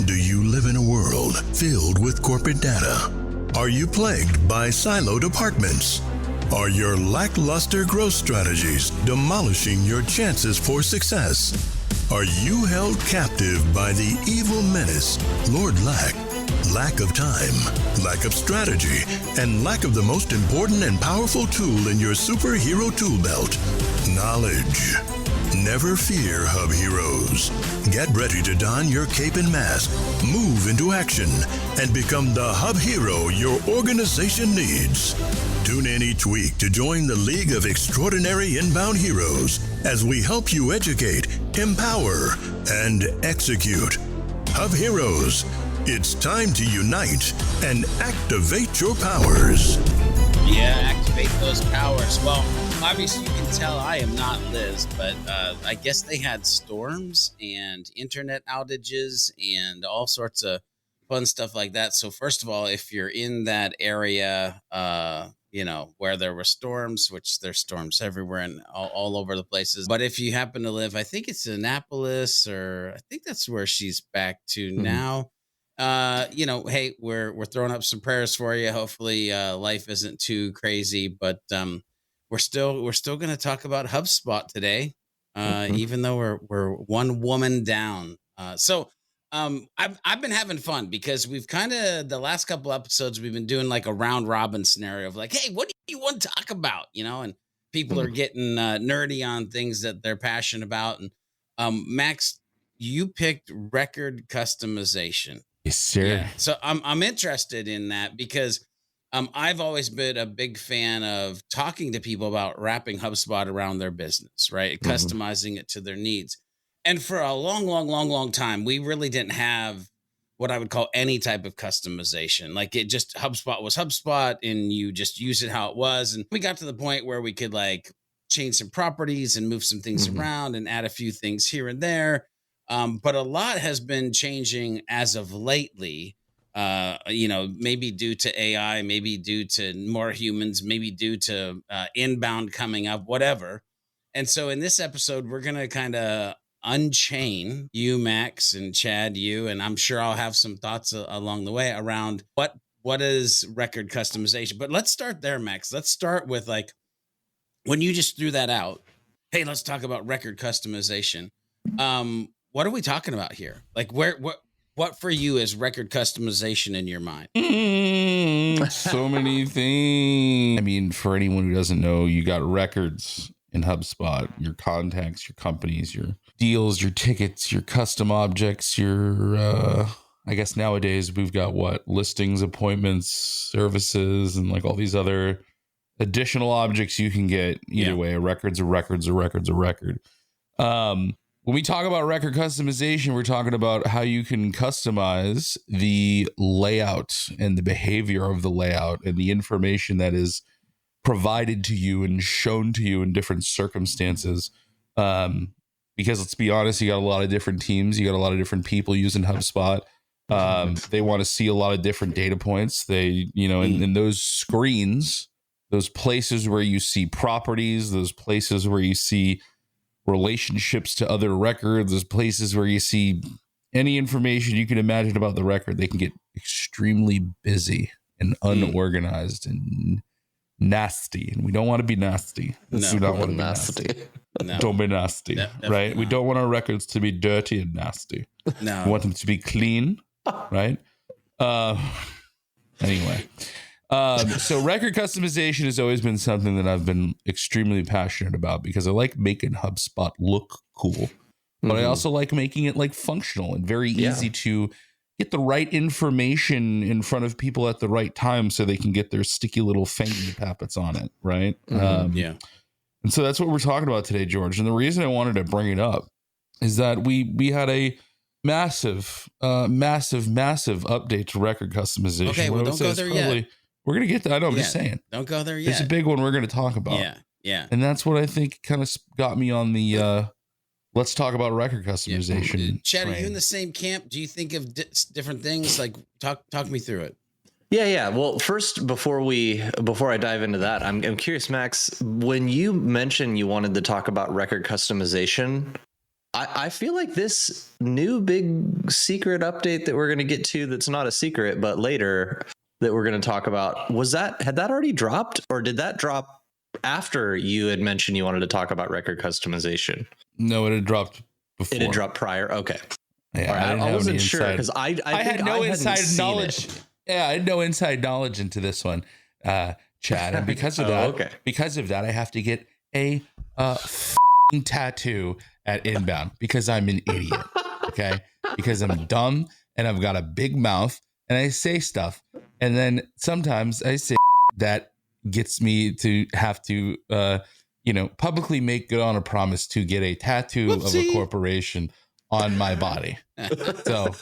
Do you live in a world filled with corporate data? Are you plagued by siloed departments? Are your lackluster growth strategies demolishing your chances for success? Are you held captive by the evil menace, Lord Lack? Lack of time, lack of strategy, and lack of the most important and powerful tool in your superhero tool belt, knowledge. Never fear, HubHeroes. Get ready to don your cape and mask, move into action, and become the Hub Hero your organization needs. Tune in each week to join the League of Extraordinary Inbound Heroes as we help you educate, empower, and execute. HubHeroes, it's time to unite and activate your powers. Yeah, activate those powers. Well, obviously you can tell I am not Liz, but I guess they had storms and internet outages and all sorts of fun stuff like that. So first of all, if you're in that area, where there were storms, which there's storms everywhere and all over the places. But if you happen to live, I think it's Annapolis, or I think that's where she's back to now. Hey, we're throwing up some prayers for you. Hopefully life isn't too crazy, but we're still going to talk about HubSpot today, even though we're one woman down. I've been having fun because we've kind of, the last couple episodes, we've been doing like a round robin scenario of like, hey, what do you want to talk about? And people are getting nerdy on things that they're passionate about. And Max, you picked record customization. Yes, sir. Yeah. So I'm interested in that because I've always been a big fan of talking to people about wrapping HubSpot around their business, right? Customizing it to their needs. And for a long time, we really didn't have what I would call any type of customization. Like HubSpot was HubSpot and you just use it how it was. And we got to the point where we could like change some properties and move some things around and add a few things here and there. But a lot has been changing as of lately, maybe due to AI, maybe due to more humans, maybe due to inbound coming up, whatever. And so in this episode, we're going to kind of unchain you, Max, and Chad, you, and I'm sure I'll have some thoughts along the way around what is record customization. But let's start there, Max. Let's start with like, when you just threw that out, hey, let's talk about record customization. What are we talking about here? Like what for you is record customization in your mind? So many things. I mean, for anyone who doesn't know, you got records in HubSpot, your contacts, your companies, your deals, your tickets, your custom objects, your, I guess nowadays we've got listings, appointments, services, and like all these other additional objects you can get. Either way, a record's a record's a record's a record. When we talk about record customization, we're talking about how you can customize the layout and the behavior of the layout and the information that is provided to you and shown to you in different circumstances. Because let's be honest, you got a lot of different teams, you got a lot of different people using HubSpot. They want to see a lot of different data points. They, in those screens, those places where you see properties, those places where you see relationships to other records, those places where you see any information you can imagine about the record, they can get extremely busy and unorganized and nasty. And we don't want to be nasty. No, we don't want to be nasty. No. Don't be nasty, right? We don't want our records to be dirty and nasty. No. We want them to be clean, right? Anyway. So record customization has always been something that I've been extremely passionate about because I like making HubSpot look cool, but I also like making it like functional and very easy to get the right information in front of people at the right time so they can get their sticky little fangy pappets on it, right? And so that's what we're talking about today, George. And the reason I wanted to bring it up is that we had a massive update to record customization. Okay, well, don't go there yet. We're going to get to that. I know, I'm just saying. Don't go there yet. It's a big one we're going to talk about. Yeah. And that's what I think kind of got me on the let's talk about record customization. Yeah. Chad, are you in the same camp? Do you think of different things? Like, talk me through it. Yeah. Well, first, before I dive into that, I'm curious, Max, when you mentioned you wanted to talk about record customization, I feel like this new big secret update that we're going to get to, that's not a secret, but later that we're going to talk about, had that already dropped, or did that drop after you had mentioned you wanted to talk about record customization? No, it had dropped before. It had dropped prior. Okay. Yeah, right. I wasn't sure because I had no inside knowledge. Yeah, I had no inside knowledge into this one, Chad, and because of that, I have to get a tattoo at Inbound because I'm an idiot. Okay, because I'm dumb and I've got a big mouth and I say stuff, and then sometimes I say that gets me to have to, publicly make good on a promise to get a tattoo of a corporation on my body. So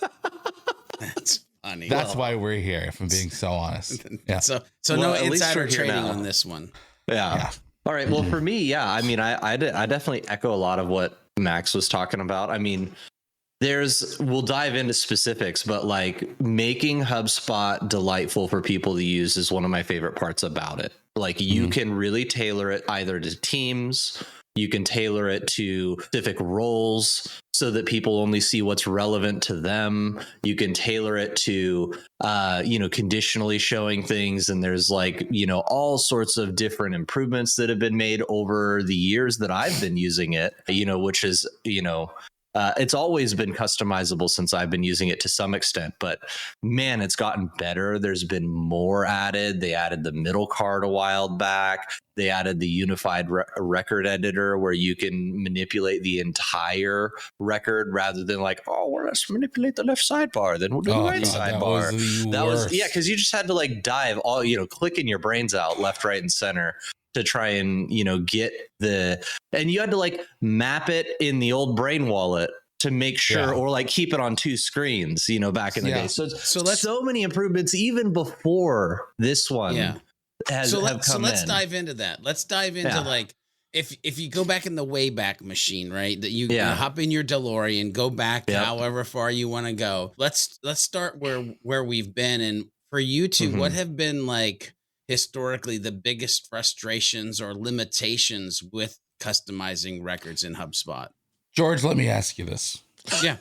that's funny. That's why we're here, if I'm being so honest. Yeah. So no insider trading on this one. Yeah. All right. Well, for me, yeah. I mean, I definitely echo a lot of what Max was talking about. I mean, we'll dive into specifics, but like making HubSpot delightful for people to use is one of my favorite parts about it. Like you can really tailor it either to teams, you can tailor it to specific roles so that people only see what's relevant to them. You can tailor it to, conditionally showing things. And there's like, all sorts of different improvements that have been made over the years that I've been using it, which is, it's always been customizable since I've been using it to some extent, but man, it's gotten better. There's been more added. They added the middle card a while back. They added the unified record editor where you can manipulate the entire record rather than like, let's manipulate the left sidebar, then we'll do the right sidebar. That was because you just had to like dive clicking your brains out left, right, and center to try and, get and you had to like map it in the old brain wallet to make sure, or like keep it on two screens, back in the day. So many improvements even before this one have come in. So let's dive into that. Let's dive into like, if you go back in the Wayback Machine, right, that you hop in your DeLorean, go back however far you want to go. Let's start where we've been. And for you two, what have been like, historically, the biggest frustrations or limitations with customizing records in HubSpot? George, let me ask you this. Yeah.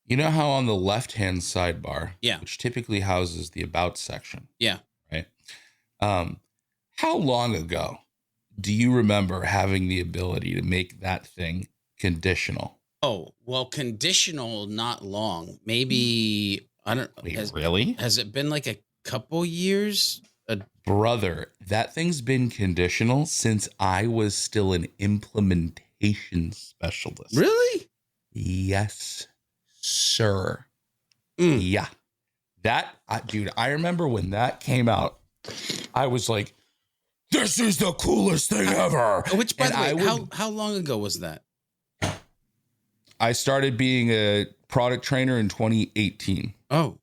You know how on the left-hand sidebar, which typically houses the About section. Yeah. Right. How long ago do you remember having the ability to make that thing conditional? Oh, well, conditional, not long. Maybe, I don't know. Really? Has it been like a couple years? Brother, that thing's been conditional since I was still an implementation specialist. Really? Yes, sir. Yeah. I remember when that came out, I was like, this is the coolest thing ever. Which, by the way, how long ago was that? I started being a product trainer in 2018. Oh.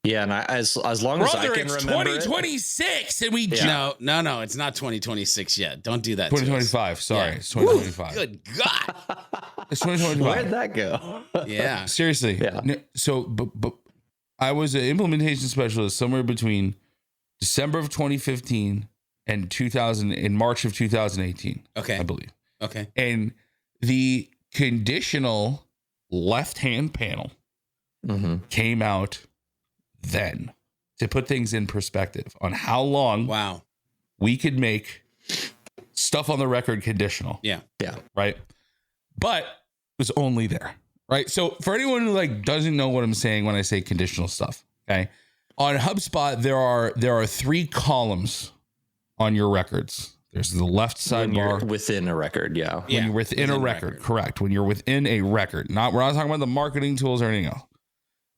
Yeah, and as long as I can remember, 2026, and we no, it's not 2026 yet. Don't do that. 2025. Sorry, it's 2025. Ooh, good God, it's 2025. Where'd that go? Yeah, seriously. Yeah. So, but I was an implementation specialist somewhere between December of 2015 and in March of 2018. Okay, I believe. Okay, and the conditional left-hand panel came out then, to put things in perspective on how long we could make stuff on the record conditional. Yeah. Right. But it was only there. Right. So for anyone who like doesn't know what I'm saying when I say conditional stuff. Okay. On HubSpot, there are 3 columns on your records. There's the left sidebar. Within a record. Yeah. When you're within a record. Correct. When you're within a record. We're not talking about the marketing tools or anything else.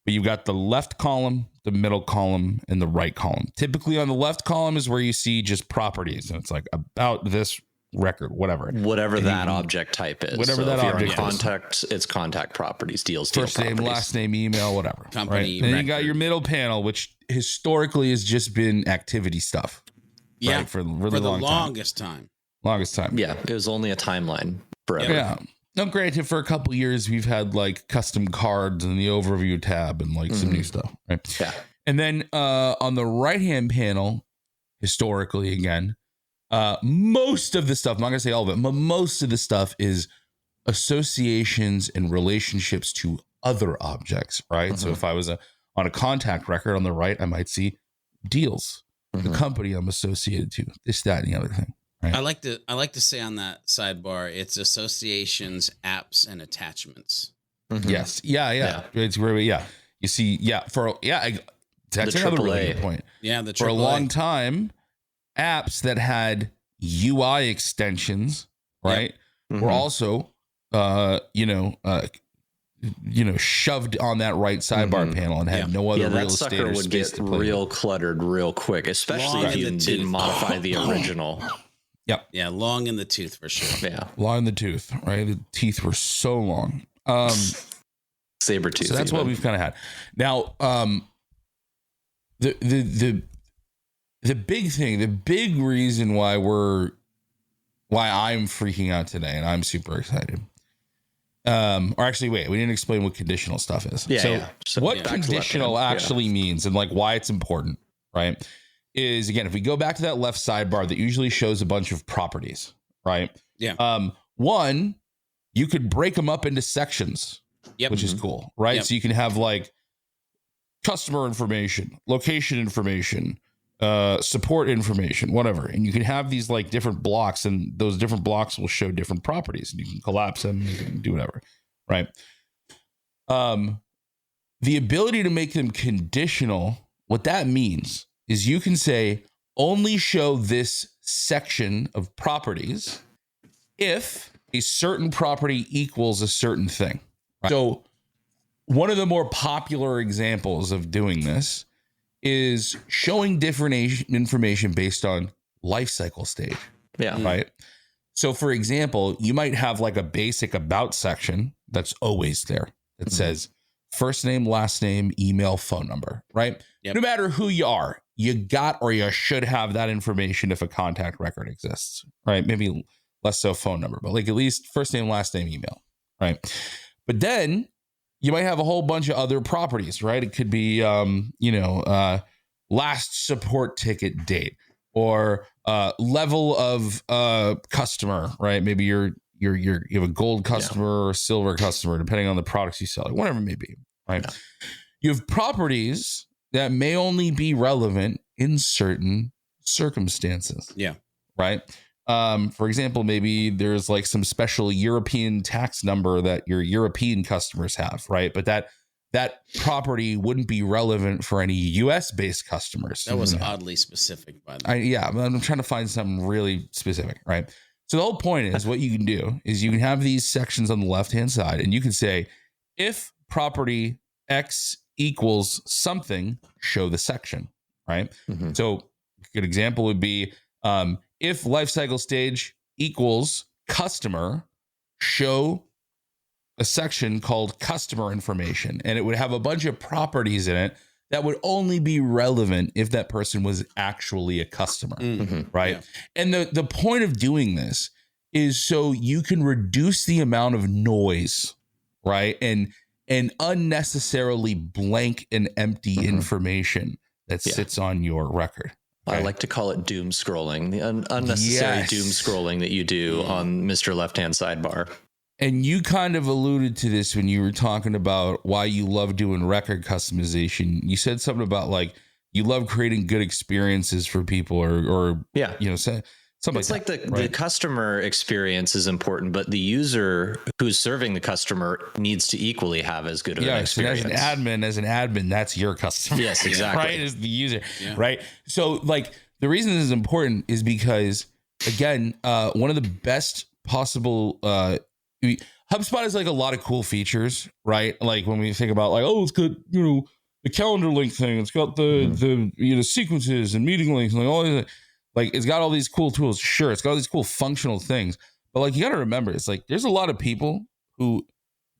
But you've got the left column, the middle column, and the right column. Typically on the left column is where you see just properties. And it's like about this record, whatever that object type is. Whatever that object is. Contact, it's contact properties, deals, first name, last name, email, whatever. Company. Right? Then you got your middle panel, which historically has just been activity stuff. Yeah. Right? For the longest time. Yeah. It was only a timeline forever. Yeah. Now, granted, for a couple of years, we've had like custom cards and the overview tab and like some new stuff, right? Yeah. And then on the right-hand panel, historically, again, most of the stuff, I'm not going to say all of it, but most of the stuff is associations and relationships to other objects, right? So if I was on a contact record on the right, I might see deals, the company I'm associated to, this, that, and the other thing. Right? I like to say on that sidebar, it's associations, apps, and attachments. Yes. Yeah. It's where you see, that's another really good point. Yeah, the for a AAA. long time, apps that had UI extensions, right, were also shoved on that right sidebar panel and had no other real that estate sucker or would space get to play real with. cluttered real quick, especially Long if in you the didn't tooth. modify the original. Yep. Yeah, long in the tooth for sure. Yeah, Long in the tooth, right? The teeth were so long. saber tooth. So that's what we've kind of had. Now, the big thing, the big reason why I'm freaking out today, and I'm super excited. Or actually, wait, we didn't explain what conditional stuff is. So what conditional actually means and like why it's important, right? Is again, if we go back to that left sidebar that usually shows a bunch of properties, right? Yeah. One, you could break them up into sections, which is cool, right? So you can have like customer information, location information, support information, whatever. And you can have these like different blocks, and those different blocks will show different properties, and you can collapse them, you can do whatever, right? The ability to make them conditional, what that means is you can say only show this section of properties if a certain property equals a certain thing. Right? So one of the more popular examples of doing this is showing different information based on life cycle stage. Yeah. Right. So for example, you might have like a basic about section that's always there that says first name, last name, email, phone number, right? Yep. No matter who you are, you got or you should have that information if a contact record exists, right? Maybe less so phone number, but like at least first name, last name, email, right? But then you might have a whole bunch of other properties, right? It could be, last support ticket date or level of customer, right? Maybe you have a gold customer or silver customer, depending on the products you sell, whatever it may be, right? Yeah. You have properties that may only be relevant in certain circumstances. Yeah. Right. For example, maybe there's like some special European tax number that your European customers have, right? But that property wouldn't be relevant for any US based customers. That was oddly specific, by the way. I'm trying to find something really specific, right? So the whole point is what you can do is you can have these sections on the left-hand side and you can say, if property X equals something, show the section, right? So a good example would be, if lifecycle stage equals customer, show a section called customer information, and it would have a bunch of properties in it that would only be relevant if that person was actually a customer, right? Yeah. And the point of doing this is so you can reduce the amount of noise, right? And unnecessarily blank and empty information that sits on your record. Okay. I like to call it doom scrolling, the unnecessary doom scrolling that you do on Mr. Left-Hand Sidebar. And you kind of alluded to this when you were talking about why you love doing record customization. You said something about like you love creating good experiences for people, or something. It's like the customer experience is important, but the user who's serving the customer needs to equally have as good of an experience. And as an admin, that's your customer. Yes, exactly. Right, as the user, right? So like the reason this is important is because again, one of the best possible HubSpot has like a lot of cool features, right? Like when we think about like, oh, it's got, the calendar link thing. It's got the sequences and meeting links and like all these, like it's got all these cool tools. Sure, it's got all these cool functional things. But like you got to remember, it's like there's a lot of people who,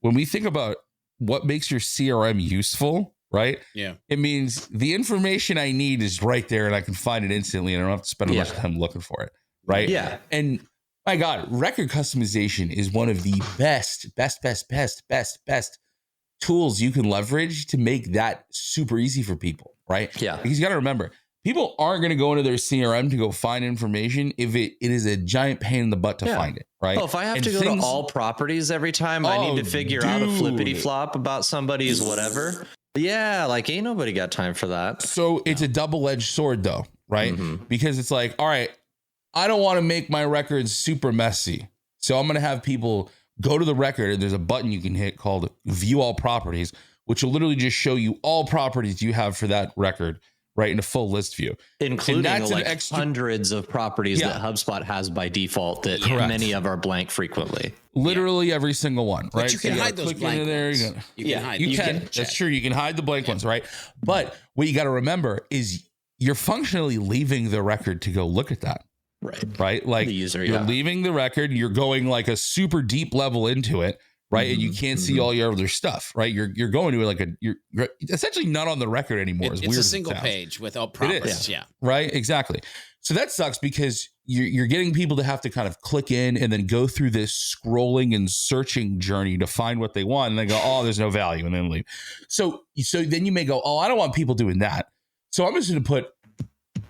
when we think about what makes your CRM useful, right? Yeah. It means the information I need is right there and I can find it instantly and I don't have to spend a bunch of time looking for it. Right. Yeah. And my God, record customization is one of the best tools you can leverage to make that super easy for people, right? Yeah. Because you got to remember, people aren't going to go into their CRM to go find information if it is a giant pain in the butt to find it, right? Oh, if I have to go to all properties every time, I need to figure out a flippity flop about somebody's whatever. Yeah, like ain't nobody got time for that. So it's a double-edged sword though, right? Because it's like, all right, I don't want to make my records super messy. So I'm going to have people go to the record and there's a button you can hit called View All Properties, which will literally just show you all properties you have for that record, right, in a full list view. Including like hundreds of properties that HubSpot has by default that many of are blank frequently. Literally every single one, right? But you can hide those blank ones. You can hide them. You can. That's true. You can hide the blank ones, right? But what you got to remember is you're functionally leaving the record to go look at that. Right. Like the user, you're leaving the record, you're going like a super deep level into it, right? And you can't see all your other stuff, right? You're going to like you're essentially not on the record anymore. It's weird a single page with all properties. Yeah. Right. Exactly. So that sucks because you're getting people to have to kind of click in and then go through this scrolling and searching journey to find what they want. And they go, oh, there's no value, and then leave. So then you may go, oh, I don't want people doing that. So I'm just going to put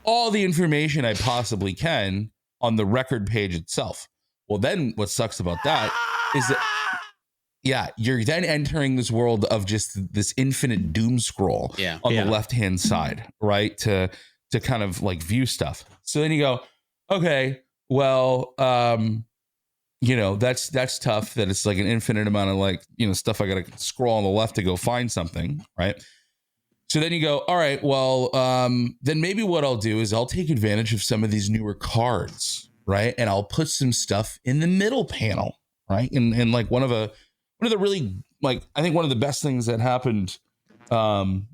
all the information I possibly can on the record page itself. Well, then what sucks about that is that, you're then entering this world of just this infinite doom scroll on the left-hand side, right? To kind of like view stuff. So then you go, okay, well, that's tough that it's like an infinite amount of like, stuff I got to scroll on the left to go find something, right? So then you go, all right, well, then maybe what I'll do is I'll take advantage of some of these newer cards, right? And I'll put some stuff in the middle panel, right? And like one of the really, like, I think one of the best things that happened, in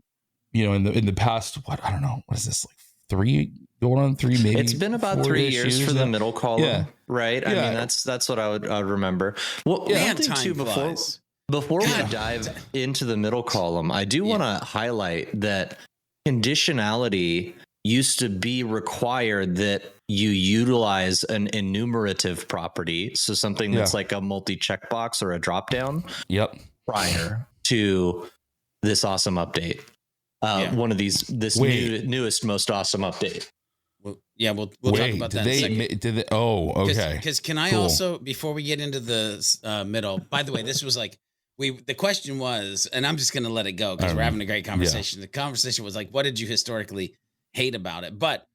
the past, I don't know, what is this, like 3 going on 3 maybe? It's been about 3 years for the middle column, right? I mean, that's what I would remember. Well, one thing too before we dive into the middle column, I do want to highlight that conditionality used to be required that you utilize an enumerative property. So something that's like a multi-checkbox or a dropdown prior to this awesome update. One of these, newest, most awesome update. We'll talk about that in a second. Did they? Oh, okay. Because can I also, before we get into the middle, by the way, this was like, the question was, and I'm just going to let it go because we're having a great conversation. The conversation was like, what did you historically hate about it? But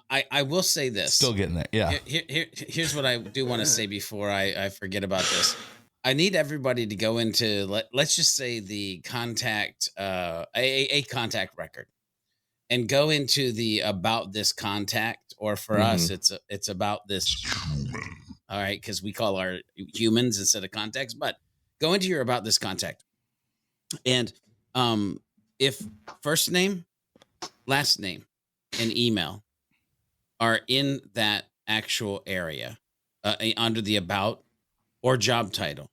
I will say this. Still getting there. Yeah. Here's what I do want to say before I forget about this. I need everybody to go into, let's just say the contact, a contact record, and go into the about this contact, or for us, it's about this. All right. Because we call our humans instead of contacts, but go into your about this contact. And if first name, last name, and email are in that actual area under the about or job title,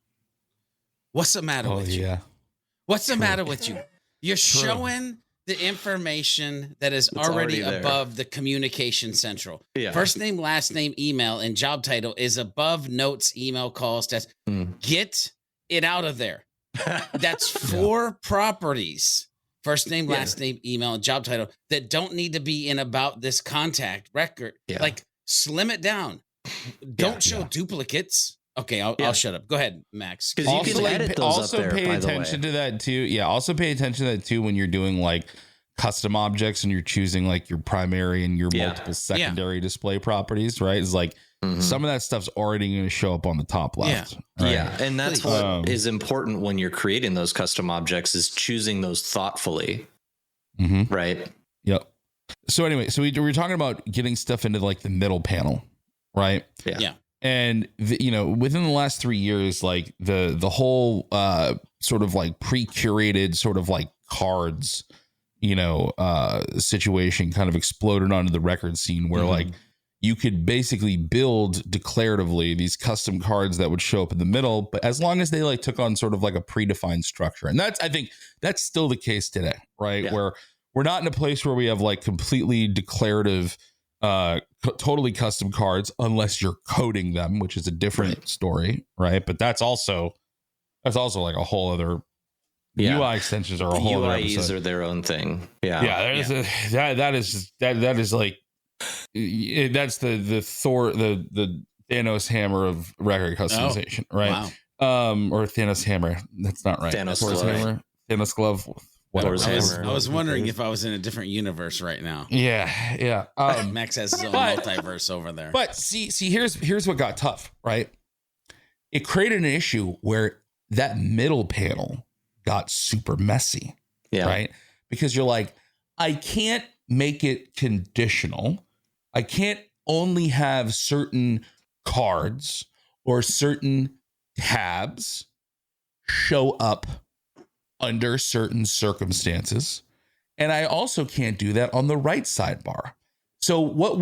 what's the matter with you? What's the matter with you? You're showing the information that is already above the communication central. First name, last name, email, and job title is above notes, email, calls, tests. Get it out of there. That's 4 properties. First name, last name, email, and job title that don't need to be in about this contact record. Like, slim it down. Don't show duplicates. Okay, I'll shut up. Go ahead, Max. Because you can edit those up there, pay attention to that too. Yeah, also pay attention to that too when you're doing like custom objects and you're choosing like your primary and your multiple secondary display properties, right? It's like some of that stuff's already going to show up on the top left. Right? Yeah, and that's what is important when you're creating those custom objects is choosing those thoughtfully. Right? Yep. So anyway, so we were talking about getting stuff into like the middle panel, right? Yeah. And within the last 3 years, like the whole sort of like pre-curated sort of like cards, situation kind of exploded onto the record scene where like you could basically build declaratively these custom cards that would show up in the middle, but as long as they like took on sort of like a predefined structure. And I think that's still the case today, right? Yeah. Where we're not in a place where we have like completely declarative, totally custom cards, unless you're coding them, which is a different story, right? But that's also like a whole other Yeah. UI extensions are a whole other UIs episode. are their own thing. Yeah. Yeah, that is like that's the Thor the Thanos hammer of record customization, right? Wow. Or Thanos hammer. That's not right. Thanos Thor's glove. hammer. Thanos glove. Whatever. I was wondering if I was in a different universe right now. Yeah. Max has his own multiverse over there. But see, here's what got tough, right? It created an issue where that middle panel got super messy, right? Because you're like, I can't make it conditional. I can't only have certain cards or certain tabs show up under certain circumstances. And I also can't do that on the right sidebar. So what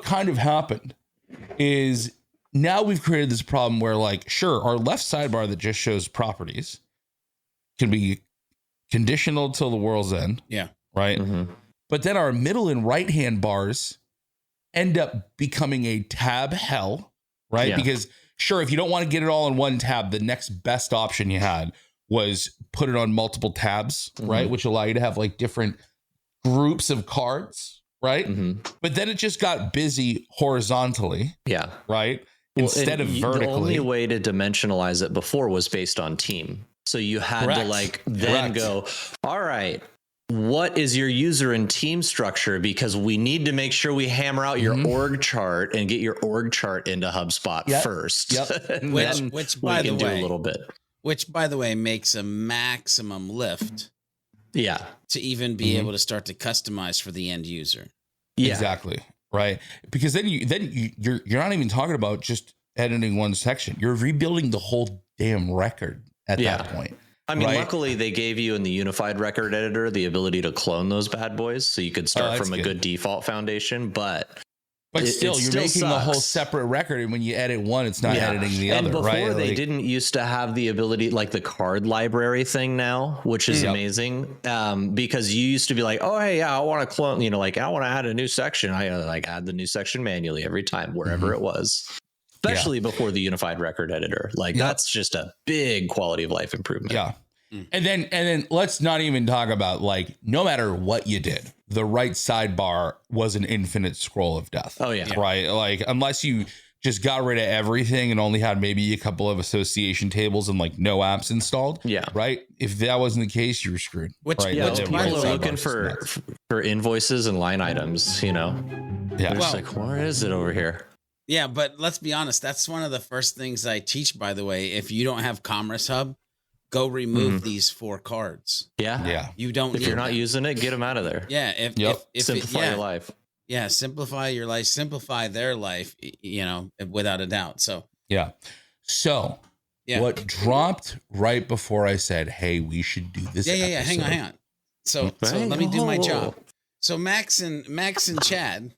kind of happened is now we've created this problem where, like, sure, our left sidebar that just shows properties can be conditional till the world's end. Yeah. Right. Mm-hmm. But then our middle and right hand bars end up becoming a tab hell. Right. Yeah. Because sure, if you don't want to get it all in one tab, the next best option you had was put it on multiple tabs, right? Which allow you to have like different groups of cards, right? But then it just got busy horizontally. Yeah. Right. Instead of vertically. The only way to dimensionalize it before was based on team. So you had to like then go, all right, what is your user and team structure? Because we need to make sure we hammer out your org chart and get your org chart into HubSpot first. Which by the way, do a little bit. Which, by the way, makes a maximum lift. Yeah. To even be able to start to customize for the end user. Yeah. Exactly. Right. Because then you're not even talking about just editing one section. You're rebuilding the whole damn record at that point. I mean, luckily they gave you in the unified record editor the ability to clone those bad boys, so you could start from a good default foundation. But still, you're making the whole separate record, and when you edit one, it's not editing the other. And before right? they didn't used to have the ability, like the card library thing now, which is amazing. Because you used to be like, oh hey, I want to clone, like I want to add a new section. I like add the new section manually every time wherever it was. Especially before the unified record editor. Like that's just a big quality of life improvement. Yeah. And then let's not even talk about, like, no matter what you did, the right sidebar was an infinite scroll of death. Oh yeah. Right. Like, unless you just got rid of everything and only had maybe a couple of association tables and like no apps installed. Yeah. Right. If that wasn't the case, you were screwed. Which people are looking for invoices and line items, Yeah. They're just like, where is it over here? Yeah, but let's be honest. That's one of the first things I teach, by the way. If you don't have Commerce Hub, go remove these 4 cards. Yeah. You don't If need you're not using it, get them out of there. Yeah. If simplify your life. Yeah. Simplify your life, simplify their life, without a doubt. So, what dropped right before I said, hey, we should do this. Yeah. Hang on. So let me do my job. So Max and Chad,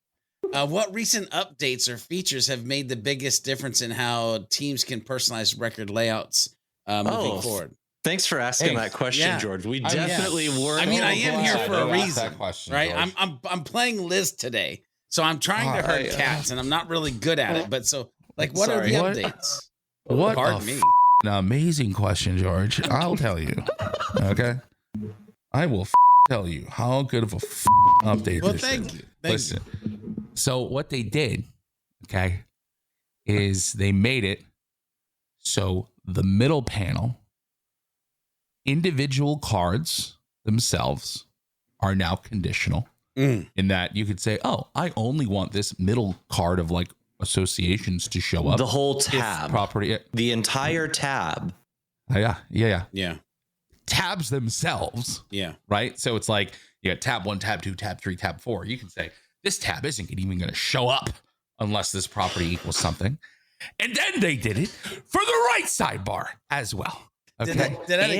what recent updates or features have made the biggest difference in how teams can personalize record layouts moving forward? Thanks for asking that question, George. We definitely weren't. I mean, I am here for a reason, question, right? I'm playing Liz today, so I'm trying to herd cats, and I'm not really good at it. But so, like, what are the updates? Pardon me. An amazing question, George. I'll tell you. Okay, I will tell you how good of a update. Well, this thank is. you. Listen. So what they did, is they made it so the middle panel, individual cards themselves are now conditional in that you could say, oh, I only want this middle card of like associations to show up. The whole tab. Property. The entire tab. Yeah. Tabs themselves. Yeah. Right. So it's like you got tab 1, tab 2, tab 3, tab 4. You can say this tab isn't even going to show up unless this property equals something. And then they did it for the right sidebar as well. Okay. Did that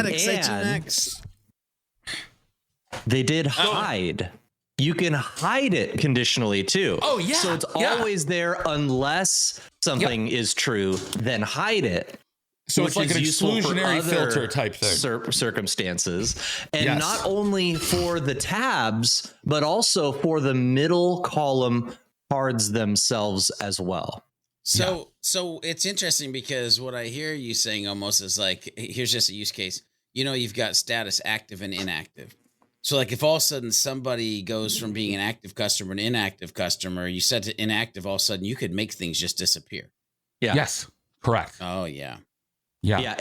excite you, Max? They did hide. You can hide it conditionally too. Oh yeah. So it's always there unless something is true, then hide it. So it's like an exclusionary filter type thing. Circumstances. And not only for the tabs, but also for the middle column cards themselves as well. So So it's interesting because what I hear you saying almost is like, here's just a use case. You've got status active and inactive. So like if all of a sudden somebody goes from being an active customer to inactive customer, you set to inactive, all of a sudden you could make things just disappear. Yeah. Yes. Correct. Oh yeah. Yeah.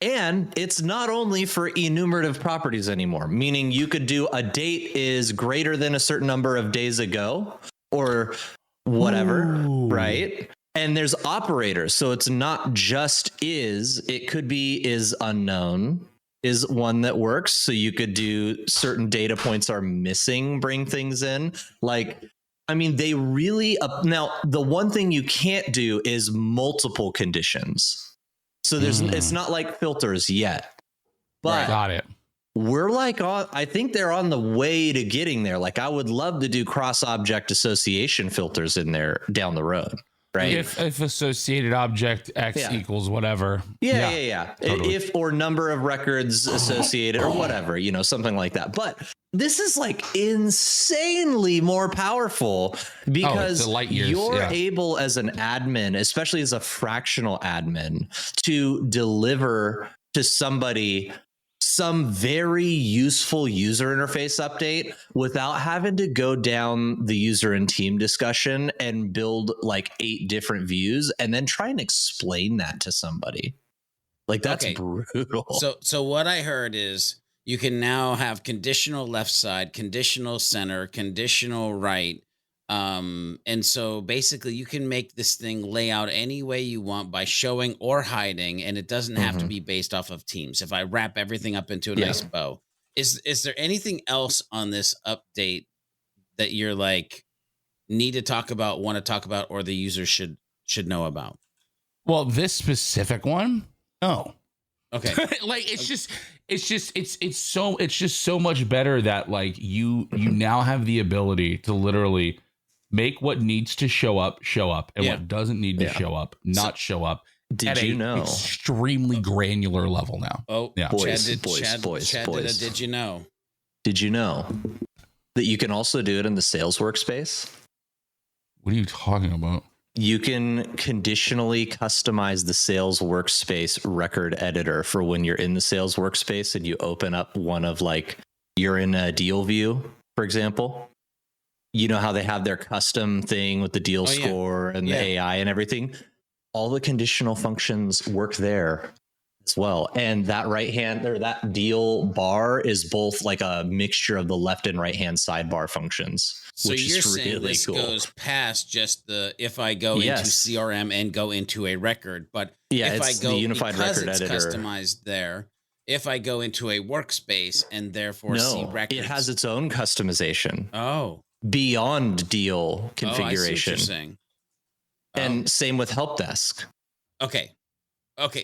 And it's not only for enumerative properties anymore, meaning you could do a date is greater than a certain number of days ago or whatever, right? And there's operators. So it's not just it could be is unknown is one that works. So you could do certain data points are missing, bring things in. Like, I mean, they really, now the one thing you can't do is multiple conditions. So it's not like filters yet, but got it. We're like, I think they're on the way to getting there. Like I would love to do cross object association filters in there down the road. Right. If associated object X equals whatever. Yeah. Totally. If or number of records associated or whatever, something like that. But this is like insanely more powerful because you're able as an admin, especially as a fractional admin, to deliver to somebody some very useful user interface update without having to go down the user and team discussion and build like 8 different views and then try and explain that to somebody. Like that's brutal. So what I heard is you can now have conditional left side, conditional center, conditional right. And so basically you can make this thing lay out any way you want by showing or hiding, and it doesn't have to be based off of teams. If I wrap everything up into a nice bow, is there anything else on this update that you're like want to talk about, or the user should know about? Well, this specific one, no. Okay. Like it's just so much better that like you now have the ability to literally make what needs to show up, and what doesn't need to show up, not show up. Did you know? Extremely granular level now. Oh, yeah. Boys. Did you know? Did you know that you can also do it in the sales workspace? What are you talking about? You can conditionally customize the sales workspace record editor for when you're in the sales workspace and you open up one of like, you're in a deal view, for example. You know how they have their custom thing with the deal score and the AI and everything. All the conditional functions work there as well. And that right hand or that deal bar is both like a mixture of the left and right hand sidebar functions. So which you're is saying really this cool. goes past just if I go into CRM and go into a record, but if I go the unified record editor, customized there. If I go into a workspace and therefore see records, it has its own customization. Oh. Beyond deal configuration. I see what you're saying. And same with help desk. Okay.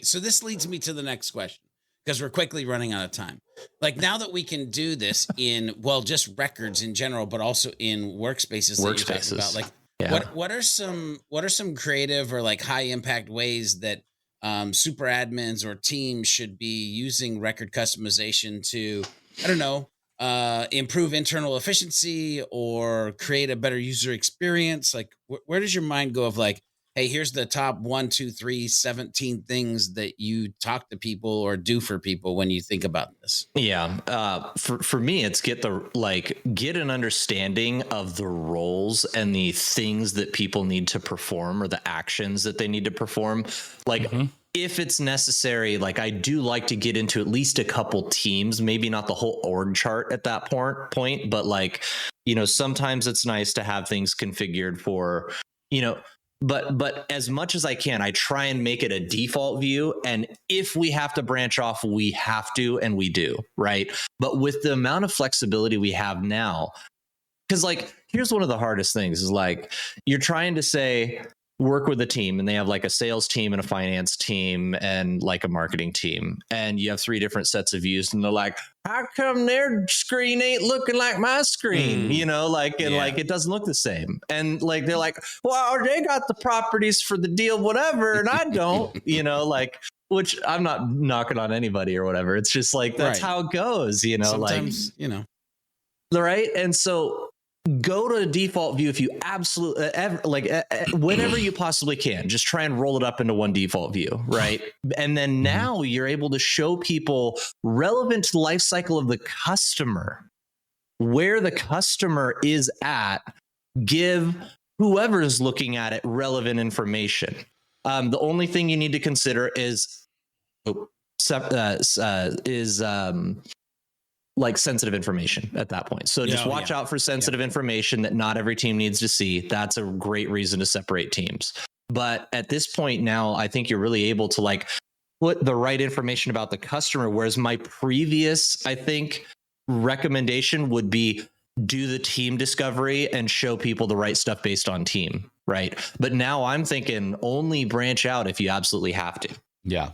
So this leads me to the next question because we're quickly running out of time. Like now that we can do this in, just records in general, but also in workspaces that you're talking about, like what are some creative or like high impact ways that super admins or teams should be using record customization to, I don't know, improve internal efficiency or create a better user experience? Like where does your mind go of like, hey, here's the top 1, 2, 3, 17 things that you talk to people or do for people when you think about this? Yeah. For me, it's get an understanding of the roles and the things that people need to perform or the actions that they need to perform. Like if it's necessary, like I do like to get into at least a couple teams, maybe not the whole org chart at that point, but like, sometimes it's nice to have things configured for, but as much as I can, I try and make it a default view. And if we have to branch off, we have to, and we do, right? But with the amount of flexibility we have now, because like, here's one of the hardest things is like, you're trying to say, work with a team and they have like a sales team and a finance team and like a marketing team. And you have 3 different sets of views and they're like, how come their screen ain't looking like my screen? Like it doesn't look the same. And like, they're like, well, they got the properties for the deal, whatever. And I don't, which I'm not knocking on anybody or whatever. It's just like, that's how it goes, Sometimes, right. And so go to default view if you absolutely whenever you possibly can. Just try and roll it up into one default view, right? And then now you're able to show people relevant to the life cycle of the customer, where the customer is at, give whoever is looking at it relevant information. The only thing you need to consider is like sensitive information at that point. So just watch out for sensitive information that not every team needs to see. That's a great reason to separate teams. But at this point now, I think you're really able to like put the right information about the customer. Whereas my previous, I think, recommendation would be do the team discovery and show people the right stuff based on team. Right. But now I'm thinking only branch out if you absolutely have to. Yeah.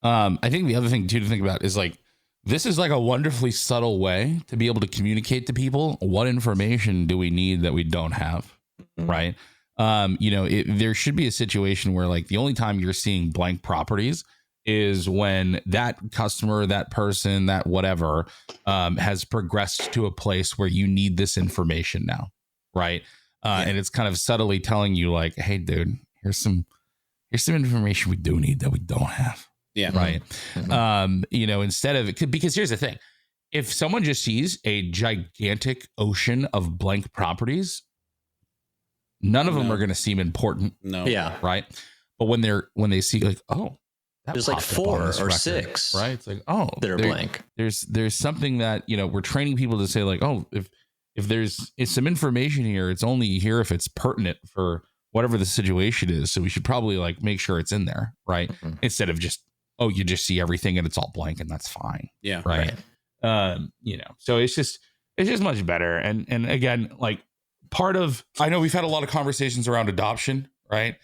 I think the other thing too to think about is like, this is like a wonderfully subtle way to be able to communicate to people what information do we need that we don't have, right? There should be a situation where like the only time you're seeing blank properties is when that customer, that person, that whatever has progressed to a place where you need this information now, right? And it's kind of subtly telling you like, hey, dude, here's some information we do need that we don't have. Yeah. Right. Instead of it, because here's the thing. If someone just sees a gigantic ocean of blank properties, none of them are going to seem important. No. Yeah. Right. But when they see like, oh, there's like 4 or 6. Right. It's like, oh, that are blank. There's something that, we're training people to say like, oh, if there's some information here, it's only here if it's pertinent for whatever the situation is. So we should probably like make sure it's in there. Right. Instead of just, oh, you just see everything and it's all blank and that's fine. Yeah. Right. So it's just much better. And again, like I know we've had a lot of conversations around adoption, right?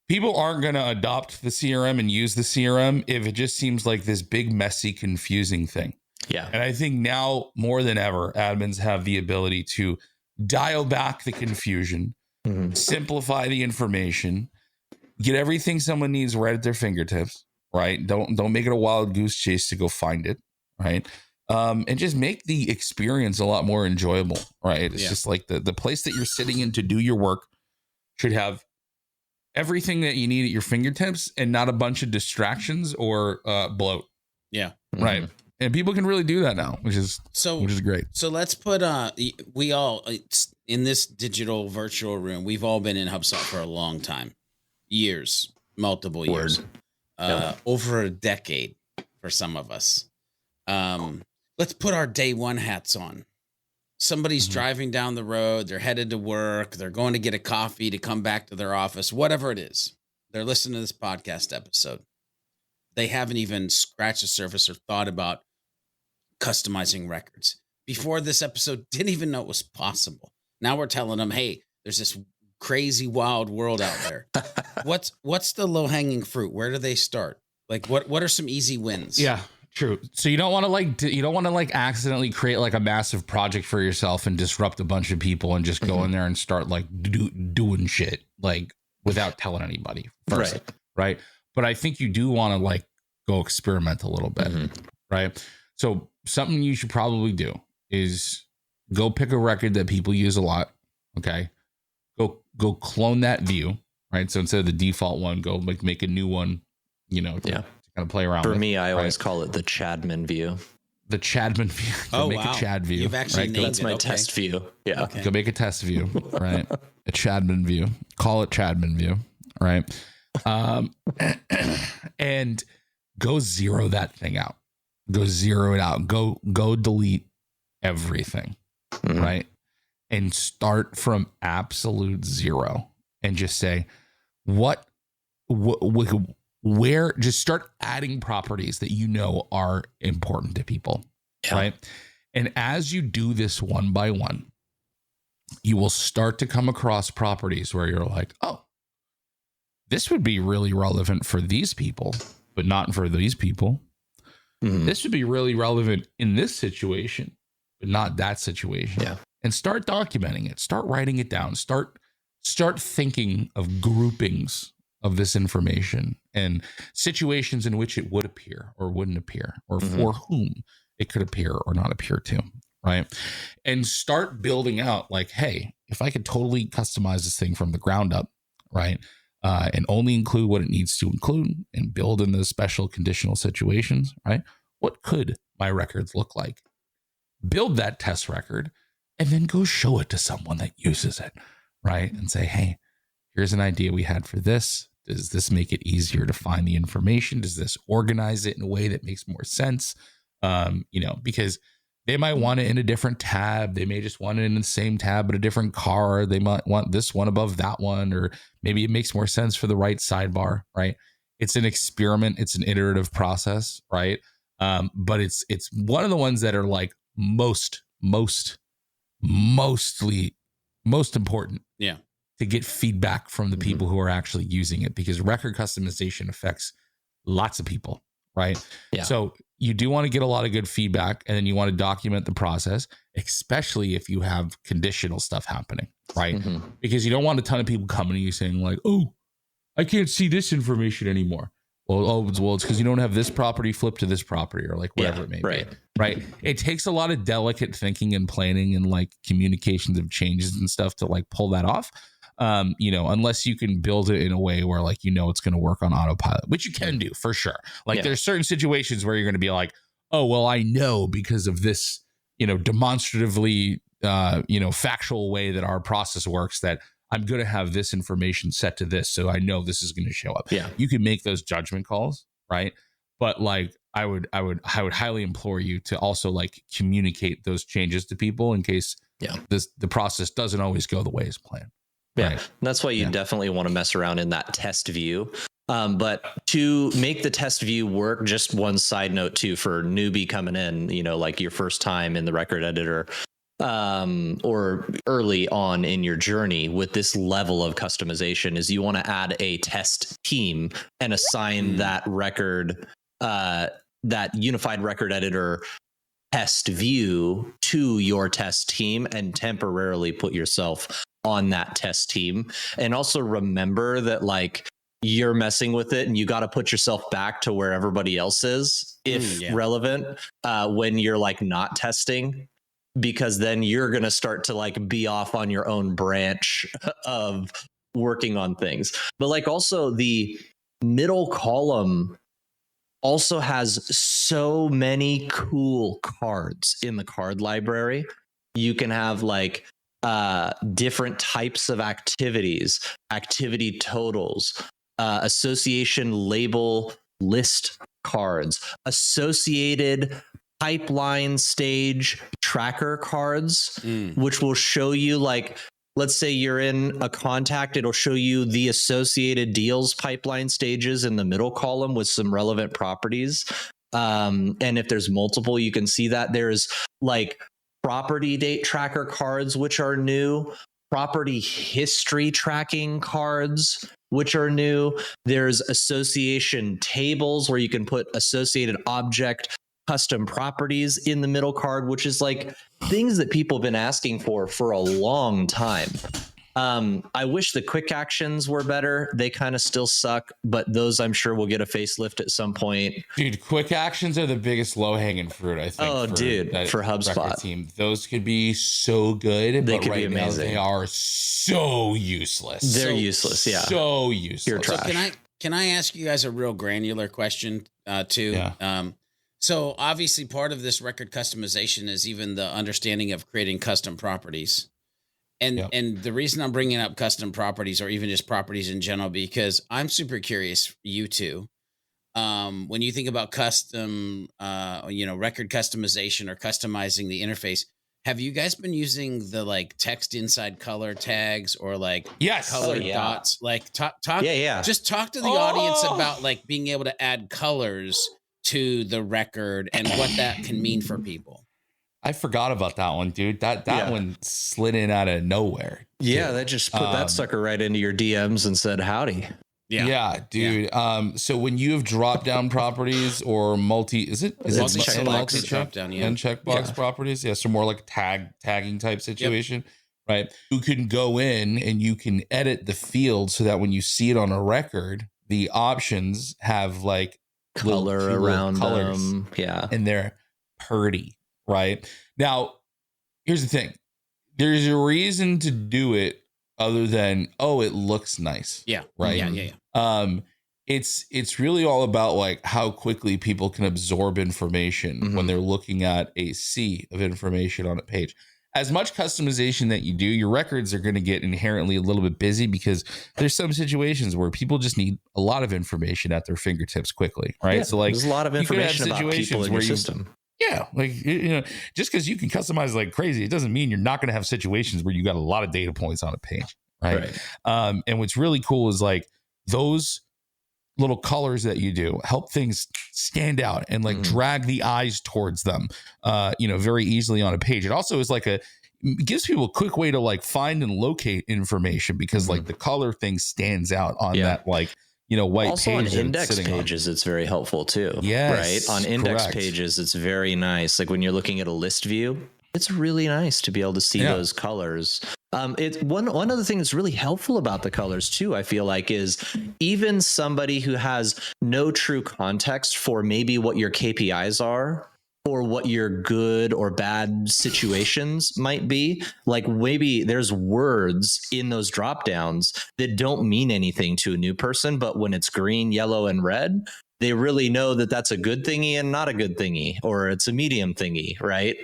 People aren't going to adopt the CRM and use the CRM if it just seems like this big, messy, confusing thing. Yeah. And I think now more than ever, admins have the ability to dial back the confusion, simplify the information, get everything someone needs right at their fingertips. Right. Don't make it a wild goose chase to go find it. Right. And just make the experience a lot more enjoyable. Right. It's just like the place that you're sitting in to do your work should have everything that you need at your fingertips and not a bunch of distractions or bloat. Yeah. Right. And people can really do that now, which is great. So let's put we all in this digital virtual room, we've all been in HubSpot for a long time, multiple years. Over a decade for some of us. Let's put our day one hats on. Somebody's driving down the road. They're headed to work. They're going to get a coffee to come back to their office, whatever it is. They're listening to this podcast episode. They haven't even scratched the surface or thought about customizing records. Before this episode, didn't even know it was possible. Now we're telling them, hey, there's this crazy wild world out there. What's the low-hanging fruit? Where do they start? Like what are some easy wins? Yeah, true. So you don't want to accidentally create like a massive project for yourself and disrupt a bunch of people and just go in there and start like doing shit like without telling anybody first. Right. But I think you do want to like go experiment a little bit. Right. So something you should probably do is go pick a record that people use a lot. Okay. Go clone that view. Right. So instead of the default one, go make a new one, to kind of play around. For me, I always call it the Chadman view. The Chadman view. Go make a Chad view. You've actually named That's my test view. Yeah. Okay. Go make a test view. Right. A Chadman view. Call it Chadman view. Right. And go zero that thing out. Go zero it out. Go delete everything. Right. And start from absolute zero and just say, where just start adding properties that are important to people. Yeah. Right. And as you do this one by one, you will start to come across properties where you're like, oh, this would be really relevant for these people, but not for these people. This would be really relevant in this situation, but not that situation. Yeah. And start documenting it. Start writing it down. Start thinking of groupings of this information and situations in which it would appear or wouldn't appear, or for whom it could appear or not appear to. right? And start building out like, hey, if I could totally customize this thing from the ground up, right? And only include what it needs to include and build in those special conditional situations, right? What could my records look like? Build that test record and then go show it to someone that uses it, right? And say, hey, here's an idea we had for this. Does this make it easier to find the information? Does this organize it in a way that makes more sense? Because they might want it in a different tab. They may just want it in the same tab, but a different card. They might want this one above that one, or maybe it makes more sense for the right sidebar, right? It's an experiment. It's an iterative process, right? But it's one of the ones that are like most important. Yeah. To get feedback from the people who are actually using it, because record customization affects lots of people, right? Yeah. So you do want to get a lot of good feedback, and then you want to document the process, especially if you have conditional stuff happening, right? Because you don't want a ton of people coming to you saying like, oh, I can't see this information anymore. Well, it's because you don't have this property flipped to this property, or like whatever it may be. Right. It takes a lot of delicate thinking and planning and like communications of changes and stuff to like pull that off. Unless you can build it in a way where like, it's going to work on autopilot, which you can do for sure. Like there's certain situations where you're going to be like, oh, well, I know because of this, demonstratively, factual way that our process works that I'm going to have this information set to this. So I know this is going to show up. Yeah. You can make those judgment calls. Right. But like, I would highly implore you to also like communicate those changes to people in case the process doesn't always go the way as planned. Yeah, right. That's why you definitely want to mess around in that test view. But to make the test view work, just one side note too, for newbie coming in, like your first time in the record editor, or early on in your journey with this level of customization, is you want to add a test team and assign that record, that unified record editor test view to your test team, and temporarily put yourself on that test team. And also remember that like you're messing with it and you got to put yourself back to where everybody else is, if relevant, when you're like not testing, because then you're going to start to like be off on your own branch of working on things. But like also the middle column also has so many cool cards in the card library. You can have like different types of activities, activity totals, association label list cards, associated pipeline stage tracker cards, which will show you like, let's say you're in a contact, it'll show you the associated deals pipeline stages in the middle column with some relevant properties. And if there's multiple, you can see that there's like property date tracker cards, which are new, property history tracking cards, which are new. There's association tables where you can put associated object custom properties in the middle card, which is like things that people have been asking for a long time. I wish the quick actions were better. They kind of still suck, but those I'm sure will get a facelift at some point. Dude, quick actions are the biggest low-hanging fruit, I think. For HubSpot team. Those could be so good, they but could right be amazing. now they are so useless. They're useless, yeah. So useless. You're trash. So can I ask you guys a real granular question too? Yeah. So obviously part of this record customization is even the understanding of creating custom properties. And the reason I'm bringing up custom properties, or even just properties in general, because I'm super curious, you two, when you think about custom, record customization or customizing the interface, have you guys been using the like text inside color tags or like color dots? Like talk. Just talk to the audience about like being able to add colors to the record and what that can mean for people. I forgot about that one, dude. That one slid in out of nowhere. Yeah, that just put that sucker right into your DMs and said howdy. Yeah, dude. Yeah. So when you have drop down properties or checkbox drop down, and checkbox properties, so more like tagging type situation, right? You can go in and you can edit the field so that when you see it on a record, the options have like color around colors, them, and they're pretty. Right now, here's the thing. There's a reason to do it other than, oh, it looks nice. Yeah. Right. Yeah. It's really all about like how quickly people can absorb information when they're looking at a sea of information on a page. As much customization that you do, your records are going to get inherently a little bit busy because there's some situations where people just need a lot of information at their fingertips quickly, right? Yeah, so like there's a lot of information about people in your system. Yeah, like, you know, just because you can customize like crazy, it doesn't mean you're not going to have situations where you got a lot of data points on a page, right? And what's really cool is like those little colors that you do help things stand out and like drag the eyes towards them, you know, very easily on a page. It also is like it gives people a quick way to like find and locate information because like the color thing stands out on that, like, you know, white also page. On index pages, it's very helpful too. Yes, right. On index correct. pages, it's very nice. Like when you're looking at a list view, it's really nice to be able to see those colors. It's one other thing that's really helpful about the colors too, I feel like, is even somebody who has no true context for maybe what your KPIs are or what your good or bad situations might be. Like maybe there's words in those drop downs that don't mean anything to a new person, but when it's green, yellow, and red, they really know that that's a good thingy and not a good thingy, or it's a medium thingy, right?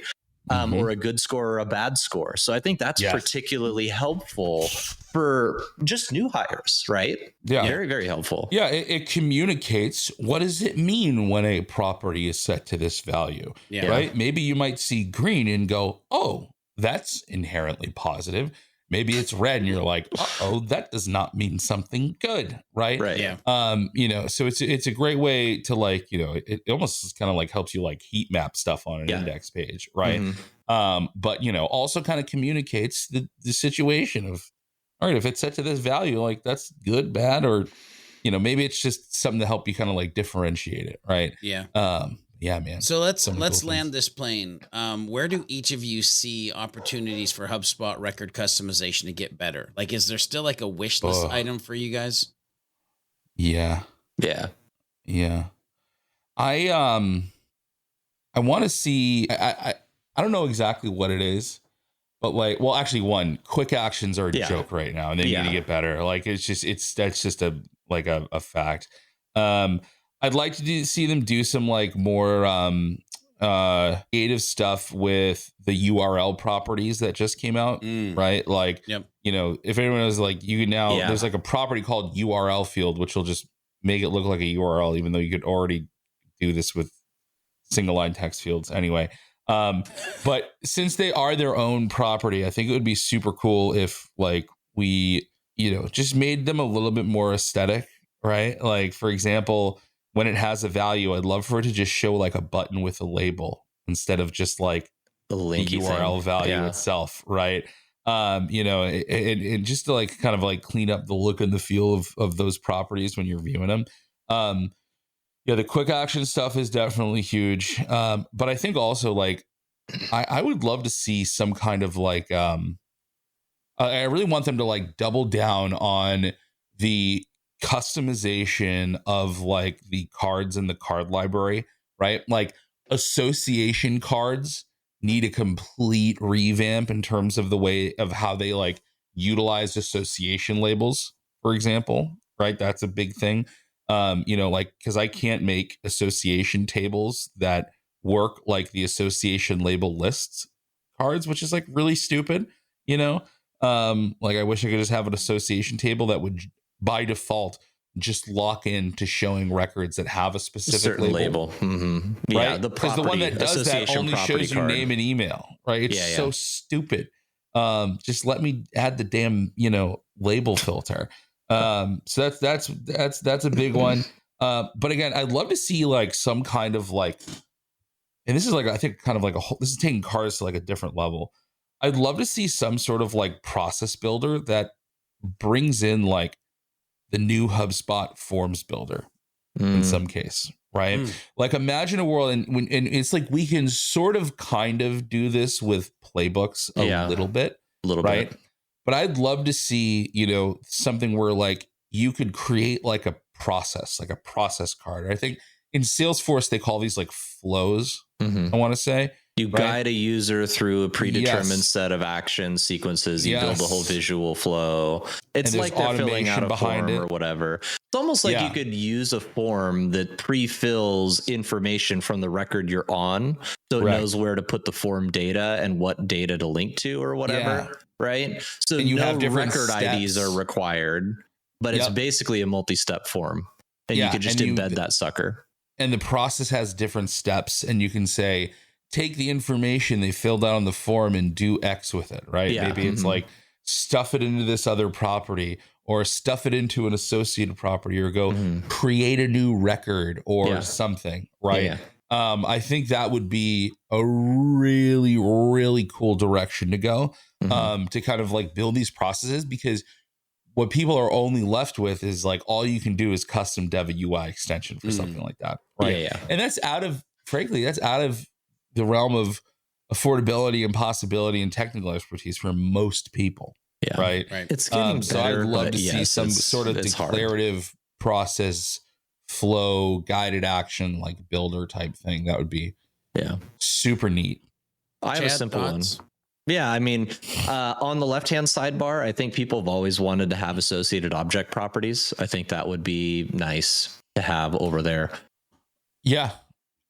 Or a good score or a bad score. So I think that's particularly helpful for just new hires, right? Yeah. Very, very helpful. Yeah. It communicates, what does it mean when a property is set to this value, right? Maybe you might see green and go, oh, that's inherently positive. Maybe it's red and you're like, uh-oh, that does not mean something good, right? Right. Yeah. You know, so it's a great way to like, you know, it almost kind of like helps you like heat map stuff on an index page, right? But, you know, also kind of communicates the situation of, all right, if it's set to this value, like that's good, bad, or, you know, maybe it's just something to help you kind of like differentiate it, right? Yeah. Yeah, man. So let's cool land this plane. Where do each of you see opportunities for HubSpot record customization to get better? Like, is there still like a wish list item for you guys? Yeah. I want to see. I don't know exactly what it is, but like, well, actually, one, quick actions are a joke right now, and they need to get better. Like, that's just a fact. I'd like to see them do some like more creative stuff with the URL properties that just came out, right? Like, you know, if anyone knows, like, you can now there's like a property called URL field, which will just make it look like a URL, even though you could already do this with single line text fields anyway. But since they are their own property, I think it would be super cool if like we, you know, just made them a little bit more aesthetic, right? Like, for example, when it has a value, I'd love for it to just show like a button with a label instead of just like the URL value itself, right? You know, and just to like kind of like clean up the look and the feel of those properties when you're viewing them. Yeah, the quick action stuff is definitely huge. But I think also like I would love to see some kind of like I really want them to like double down on the customization of like the cards in the card library, right? Like association cards need a complete revamp in terms of the way of how they like utilize association labels, for example, right? That's a big thing. You know, like, because I can't make association tables that work like the association label lists cards, which is like really stupid, you know? Like, I wish I could just have an association table that would by default just lock in to showing records that have a specific label. Yeah, right? Because the one that does that only shows you name and email, right? It's so stupid. Just let me add the damn, you know, label filter. So that's a big one. But again, I'd love to see like some kind of like, and this is like, I think kind of like this is taking cards to like a different level. I'd love to see some sort of like process builder that brings in like the new HubSpot forms builder in some case, right? Like, imagine a world, and it's like we can sort of kind of do this with playbooks a little bit, right? But I'd love to see, you know, something where like you could create like a process card. I think in Salesforce they call these like flows. I want to say, You guide a user through a predetermined set of action sequences. You build the whole visual flow. It's like they're filling out a form or whatever. It's almost like you could use a form that pre-fills information from the record you're on, so it knows where to put the form data and what data to link to or whatever, right? So and you have different record steps. IDs are required, but it's basically a multi-step form, and you can just embed that sucker. And the process has different steps, and you can say, take the information they filled out on the form and do X with it, right? Yeah. Maybe it's like stuff it into this other property, or stuff it into an associated property, or go create a new record or something, right? I think that would be a really, really cool direction to go, to kind of like build these processes, because what people are only left with is like, all you can do is custom dev a UI extension for something like that, right? And that's out of the realm of affordability and possibility and technical expertise for most people. Right. It's getting better. So I'd love to see some sort of declarative process flow, guided action, like builder type thing. That would be super neat. I have a simple one. Yeah, I mean, on the left-hand sidebar, I think people have always wanted to have associated object properties. I think that would be nice to have over there. Yeah.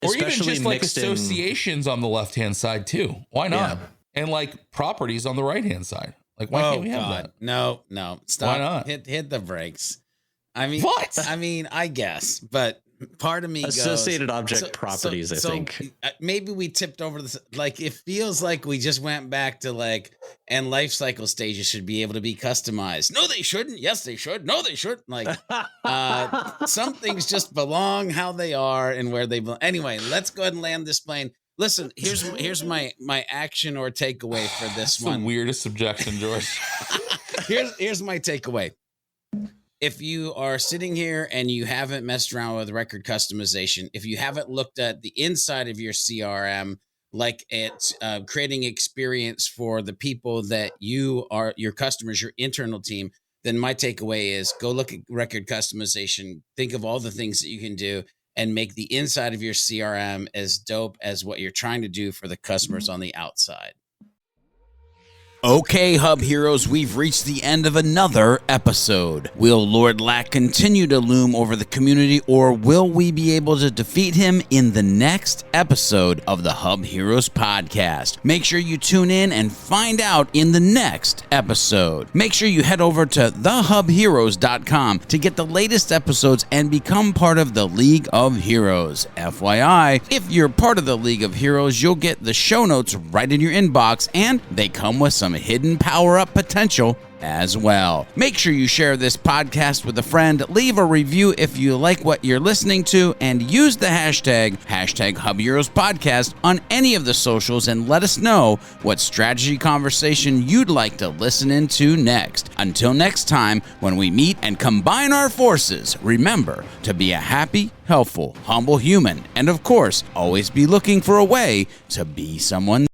Or especially even just like associations on the left-hand side too. Why not? And like properties on the right-hand side. Like, why can't we have that? No, stop. Why not? Hit the brakes. I mean, what? I mean, I guess, but part of me associated goes, object properties. I think maybe we tipped over this. Like, it feels like we just went back to like, and life cycle stages should be able to be customized. No, they shouldn't. Yes, they should. No, they shouldn't. Like, some things just belong how they are and where they belong. Anyway, let's go ahead and land this plane. Listen, here's my action or takeaway for this one. The weirdest objection, George. Here's my takeaway. If you are sitting here and you haven't messed around with record customization, if you haven't looked at the inside of your CRM, like it's creating experience for the people that you are, your customers, your internal team, then my takeaway is go look at record customization. Think of all the things that you can do and make the inside of your CRM as dope as what you're trying to do for the customers on the outside. Okay, Hub Heroes, we've reached the end of another episode. Will Lord Lack continue to loom over the community, or will we be able to defeat him in the next episode of the Hub Heroes Podcast? Make sure you tune in and find out in the next episode. Make sure you head over to thehubheroes.com to get the latest episodes and become part of the League of Heroes. FYI, if you're part of the League of Heroes, you'll get the show notes right in your inbox, and they come with some hidden power-up potential as well. Make sure you share this podcast with a friend, leave a review if you like what you're listening to, and use the hashtag HubHeroes Podcast on any of the socials, and let us know what strategy conversation you'd like to listen into next. Until next time, when we meet and combine our forces, remember to be a happy, helpful, humble human, and of course, always be looking for a way to be someone